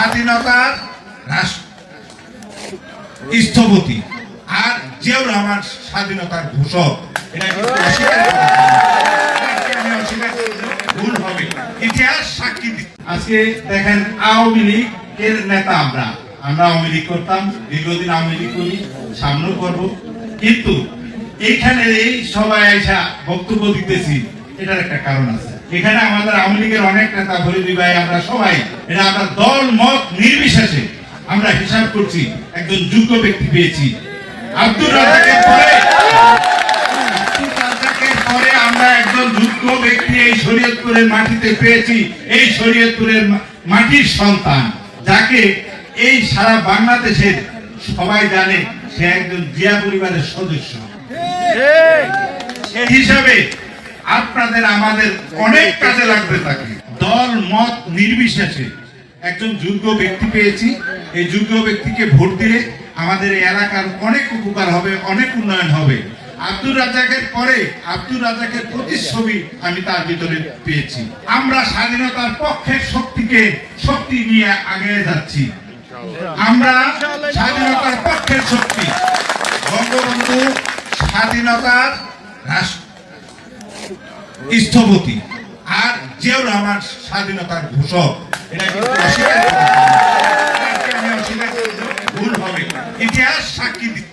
স্বাধীনতার স্থপতি আর জিয়াউর রহমান স্বাধীনতার ঘোষক। এটা কিন্তু ভুল হবে, ইতিহাস সাক্ষী দিচ্ছে। আজকে দেখেন আওয়ামী লীগের নেতা আমরা আওয়ামী লীগ করতাম, দীর্ঘদিন আওয়ামী লীগ করি, সামনেও করবো, কিন্তু এইখানে এই সবাই আইসা বক্তব্য দিতেছি, এটার একটা কারণ আছে। এখানে আমাদের আওয়ামী লীগের অনেক নেতা ফরিদি ভাই, আমরা সবাই এটা আমরা দল মত নির্বিশেষে আমরা হিসাব করছি একজন যোগ্য ব্যক্তি পেয়েছি। আব্দুর রাজ্জাকের পরে আমরা একজন যোগ্য ব্যক্তি এই শরীয়তপুরের মাটিতে পেয়েছি। এই শরীয়তপুরের মাটির সন্তান, যাকে এই সারা বাংলাদেশের সবাই জানে, সে একজন জিয়া পরিবারের সদস্য। সেই হিসাবে আপনাদের আমাদের অনেক কাজে লাগবে। তাকে দল মত নির্বিশেষে একজন যোগ্য ব্যক্তি পেয়েছি। এই যোগ্য ব্যক্তিকে ভোট দিলে আমাদের এই এলাকার অনেক উপকার হবে, অনেক উন্নয়ন হবে। আব্দুর রাজ্জাকের পরে আব্দুর রাজ্জাকের প্রতিচ্ছবি আমি তার ভিতরে পেয়েছি। আমরা স্বাধীনতার পক্ষের শক্তি নিয়ে আগে যাচ্ছি। আমরা স্বাধীনতার পক্ষের শক্তি। বঙ্গবন্ধু স্বাধীনতার স্থপতি আর জিয়াউর রহমান স্বাধীনতার ঘোষক। এটা কিন্তু ভুল হবে, ইতিহাস সাক্ষী দিচ্ছে।